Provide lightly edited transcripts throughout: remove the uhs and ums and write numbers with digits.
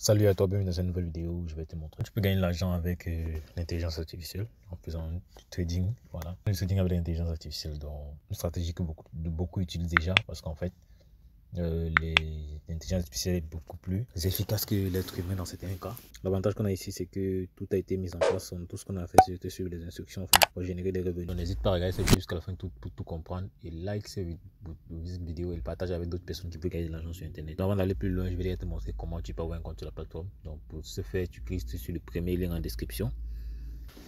Salut à toi, bienvenue dans cette nouvelle vidéo où je vais te montrer. Tu peux gagner de l'argent avec l'intelligence artificielle en faisant du trading. Voilà. Le trading avec l'intelligence artificielle, donc une stratégie que beaucoup utilisent déjà parce qu'en fait, l'intelligence artificielle est beaucoup plus efficace que l'être humain dans certains cas. L'avantage qu'on a ici, c'est que tout a été mis en place. Tout ce qu'on a fait, c'était suivre les instructions pour générer des revenus. Donc n'hésite pas à regarder cette vidéo jusqu'à la fin pour tout comprendre. Et like cette vidéo et le partage avec d'autres personnes qui veulent gagner de l'argent sur Internet. Donc avant d'aller plus loin, je vais te montrer comment tu peux avoir un compte sur la plateforme. Donc pour ce faire, tu cliques sur le premier lien en description.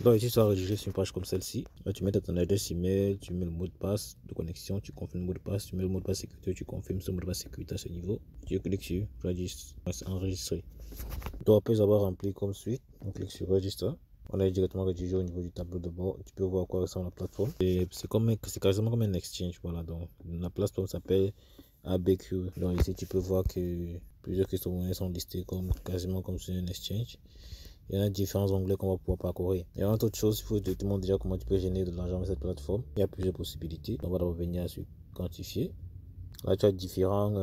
Donc ici, tu vas enregistrer sur une page comme celle-ci. Là, tu mets ton adresse email, tu mets le mot de passe de connexion, tu confirmes le mot de passe, tu mets le mot de passe sécurité, tu confirmes ce mot de passe sécurité à ce niveau. Tu cliques sur enregistrer. Donc après avoir rempli comme suite, on clique sur register. On est directement rédigé au niveau du tableau de bord. Tu peux voir à quoi ressemble la plateforme. C'est quasiment comme un exchange. Voilà, donc la plateforme s'appelle ABQ. Donc ici, tu peux voir que plusieurs crypto-monnaies sont listées quasiment comme sur un exchange. Il y en a différents onglets qu'on va pouvoir parcourir. Et avant toute chose, il faut que je te montre déjà comment tu peux générer de l'argent avec cette plateforme. Il y a plusieurs possibilités. On va d'abord venir sur quantifier. Là, tu as différents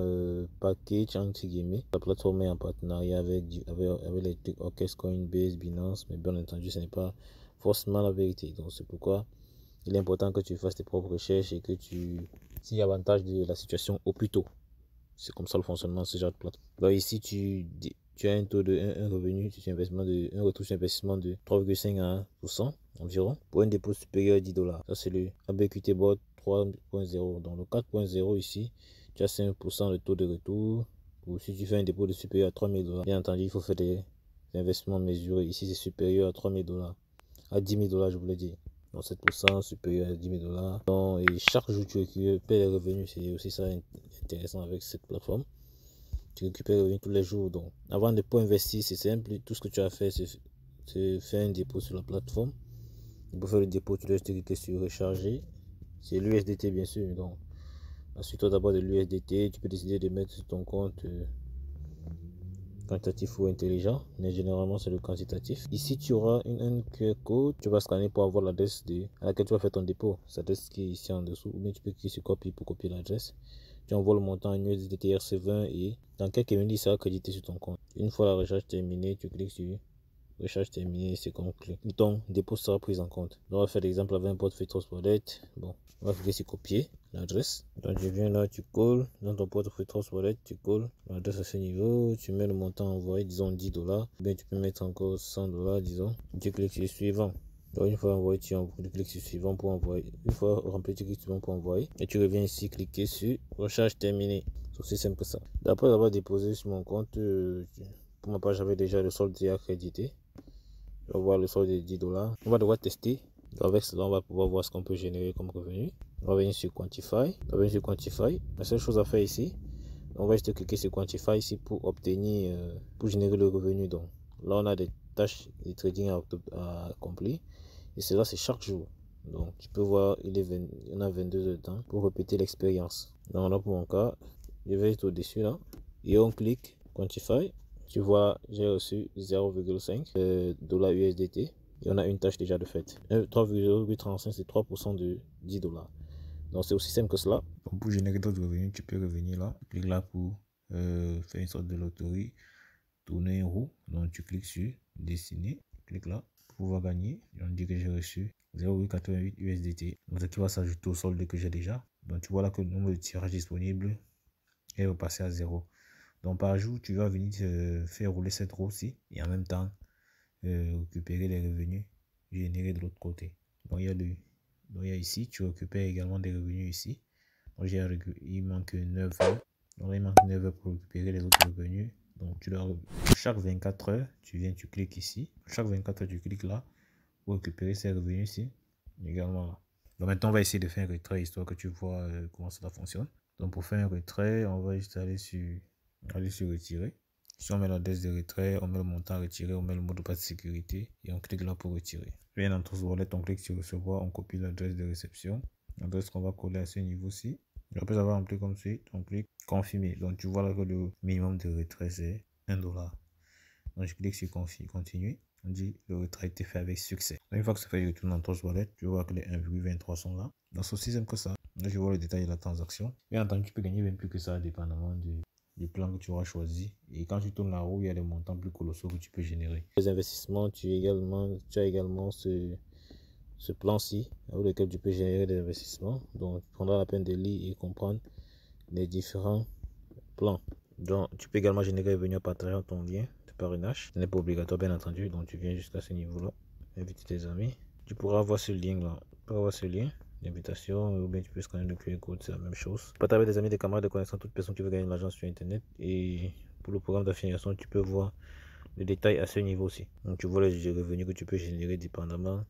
packages entre guillemets. La plateforme est en partenariat avec les trucs Orchex, Coinbase, Binance, mais bien entendu, ce n'est pas forcément la vérité. Donc, c'est pourquoi il est important que tu fasses tes propres recherches et que tu t'y avantage de la situation au plus tôt. C'est comme ça le fonctionnement de ce genre de plateforme. Donc ici, tu as un taux de un revenu sur investissement un retour sur investissement de 3,5 à 1% environ pour un dépôt supérieur à 10 $. Ça, c'est le ABQT Bot 3.0. Dans le 4.0 ici, tu as 5% de taux de retour. Ou si tu fais un dépôt de supérieur à 3 000 $. Bien entendu, il faut faire des investissements mesurés. Ici, c'est supérieur à 3 000 $. À 10 000 $, je voulais dire. Donc 7% supérieur à 10 000 $. Donc, et chaque jour, tu récupères les revenus. C'est aussi ça intéressant avec cette plateforme. Tu récupères les revenus tous les jours. Donc, avant de pouvoir investir, c'est simple. Tout ce que tu as fait, c'est faire un dépôt sur la plateforme. Pour faire le dépôt, tu dois cliquer sur recharger. C'est l'USDT, bien sûr. Donc, ensuite, d'abord de l'USDT, tu peux décider de mettre sur ton compte quantitatif ou intelligent, mais généralement c'est le quantitatif. Ici tu auras un QR code, tu vas scanner pour avoir l'adresse à laquelle tu vas faire ton dépôt, cette adresse qui est ici en dessous, ou bien tu peux cliquer sur copie pour copier l'adresse. Tu envoies le montant en USDT RC20 et dans quelques minutes il sera crédité sur ton compte. Une fois la recharge terminée, tu cliques sur recharge terminée, c'est conclu. Ton dépôt sera pris en compte. On va faire l'exemple avec un portefeuille Trust Wallet. Bon, on va cliquer sur copier l'adresse. Donc je viens là, tu colles dans ton portefeuille Trust Wallet, tu colles l'adresse à ce niveau, tu mets le montant envoyé, disons 10 $. Bien, tu peux mettre encore 100 $, disons. Tu cliques sur suivant. Donc une fois envoyé, tu cliques sur suivant pour envoyer. Une fois rempli, tu cliques sur suivant pour envoyer. Et tu reviens ici, cliquer sur recharge terminée. C'est aussi simple que ça. D'après avoir déposé sur mon compte, pour ma part, j'avais déjà le solde accrédité. On va voir le solde de 10 $. On va devoir tester. Avec cela, on va pouvoir voir ce qu'on peut générer comme revenu. On va venir sur Quantify. On va venir sur Quantify. La seule chose à faire ici, on va juste cliquer sur Quantify ici pour obtenir, pour générer le revenu. Donc là, on a des tâches de trading à accomplir. Et cela, c'est chaque jour. Donc tu peux voir, on a 22 heures de temps pour répéter l'expérience. Donc là, pour mon cas, je vais être au-dessus là. Et on clique Quantify. Tu vois, j'ai reçu 0,5 $ USDT et on a une tâche déjà de fait. 3,835, c'est 3% de 10 $. Donc c'est aussi simple que cela. Donc, pour générer d'autres revenus, tu peux revenir là. Tu cliques là pour faire une sorte de loterie, tourner une roue. Donc tu cliques sur dessiner, tu cliques là pour pouvoir gagner. Et on dit que j'ai reçu 0,88 USDT. Donc ce qui va s'ajouter au solde que j'ai déjà. Donc tu vois là que le nombre de tirages disponibles est repassé à 0. Donc par jour, tu vas venir faire rouler cette roue-ci et en même temps récupérer les revenus générés de l'autre côté. Donc il y a ici, tu récupères également des revenus ici. Donc il manque 9 heures. Donc il manque 9 heures pour récupérer les autres revenus. Donc chaque 24 heures, tu cliques ici. Chaque 24 heures, tu cliques là pour récupérer ces revenus ici. Également là. Donc maintenant, on va essayer de faire un retrait histoire que tu vois comment cela fonctionne. Donc pour faire un retrait, on va juste aller sur retirer. Si on met l'adresse de retrait, on met le montant à retirer, on met le mot de passe de sécurité et on clique là pour retirer. Bien dans Trust Wallet, on clique sur recevoir, on copie l'adresse de réception, l'adresse qu'on va coller à ce niveau-ci. Après avoir rempli comme suite, on clique confirmer. Donc tu vois là que le minimum de retrait c'est 1 $. Donc je clique sur continuer. On dit le retrait a été fait avec succès. Donc, une fois que c'est fait, je retourne dans Trust Wallet. Tu vois que les 1,23 sont là. Donc c'est aussi simple que ça. Là je vois le détail de la transaction. Bien entendu, tu peux gagner même plus que ça, dépendamment du plan que tu auras choisi. Et quand tu tournes la roue, il y a des montants plus colossaux que tu peux générer. Les investissements, tu as également ce plan-ci avec lequel tu peux générer des investissements. Donc, tu prendras la peine de lire et comprendre les différents plans. Donc, tu peux également générer des revenus en partageant ton lien de parrainage. Ce n'est pas obligatoire, bien entendu. Donc, tu viens jusqu'à ce niveau-là. Invite tes amis. Tu pourras avoir ce lien-là. Tu pourras avoir ce lien d'invitation, ou bien tu peux scanner le QR code, c'est la même chose. Partager avec des amis, des camarades, des connaissances, toute personne qui veut gagner de l'argent sur Internet. Et pour le programme d'affiliation, tu peux voir le détail à ce niveau aussi. Donc, tu vois les revenus que tu peux générer dépendamment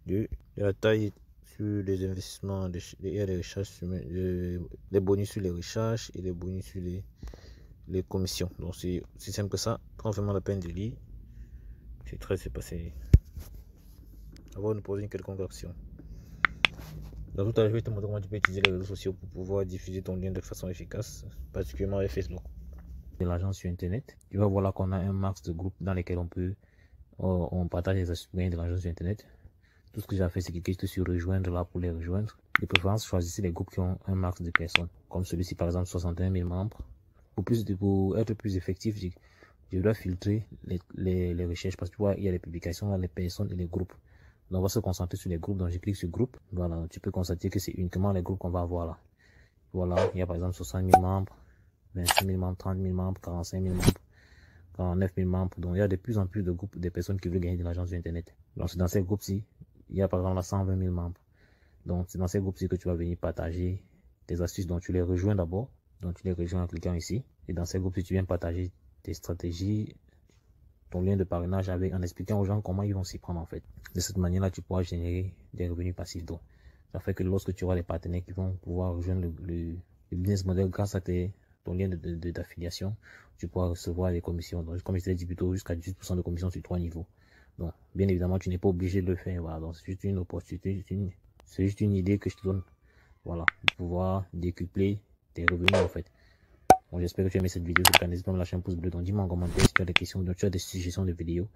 de la taille sur les investissements. Il y a les recherches sur les bonus sur les recherches et les bonus sur les commissions. Donc, c'est simple que ça. Prends vraiment la peine de lire. C'est passé. Avant de poser une quelconque action. Dans tout à l'heure, je vais te montrer comment tu peux utiliser les réseaux sociaux pour pouvoir diffuser ton lien de façon efficace, particulièrement avec Facebook. De l'argent sur Internet. Tu vas voir là qu'on a un max de groupes dans lesquels on partage les astuces de l'argent sur Internet. Tout ce que j'ai fait, c'est cliquer sur rejoindre là pour les rejoindre. De préférence, choisissez les groupes qui ont un max de personnes. Comme celui-ci, par exemple, 61 000 membres. Pour être plus effectif, je dois filtrer les recherches parce que tu vois, il y a les publications, les personnes et les groupes. Donc, on va se concentrer sur les groupes. Donc, je clique sur groupe. Voilà, tu peux constater que c'est uniquement les groupes qu'on va avoir là. Voilà, il y a par exemple 60 000 membres, 26 000 membres, 30 000 membres, 45 000 membres, 49 000 membres. Donc, il y a de plus en plus de groupes de personnes qui veulent gagner de l'argent sur Internet. Donc, c'est dans ces groupes-ci, il y a par exemple là 120 000 membres. Donc, c'est dans ces groupes-ci que tu vas venir partager tes astuces. Donc, tu les rejoins d'abord. Donc, tu les rejoins en cliquant ici. Et dans ces groupes-ci, tu viens partager tes stratégies, ton lien de parrainage en expliquant aux gens comment ils vont s'y prendre en fait. De cette manière-là, tu pourras générer des revenus passifs. Donc, ça fait que lorsque tu auras des partenaires qui vont pouvoir rejoindre le business model grâce à ton lien d'affiliation, tu pourras recevoir des commissions. Donc, comme je t'ai dit plus tôt, jusqu'à 18% de commission sur 3 niveaux. Donc, bien évidemment, tu n'es pas obligé de le faire. Voilà. Donc, c'est juste une opportunité, c'est juste une idée que je te donne. Voilà, pour pouvoir décupler tes revenus en fait. Bon, j'espère que tu as aimé cette vidéo. N'hésite pas à me lâcher un pouce bleu. Donc, dis-moi en commentaire si tu as des questions, donc tu as des suggestions de vidéos.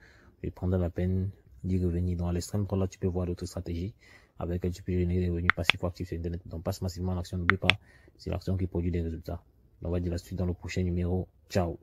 Je prendrai la peine d'y revenir. Donc, à l'extrême droite, là, tu peux voir d'autres stratégies avec lesquelles tu peux générer des revenus passifs ou actifs sur Internet. Donc, passe massivement à l'action. N'oublie pas, c'est l'action qui produit des résultats. On va dire la suite dans le prochain numéro. Ciao.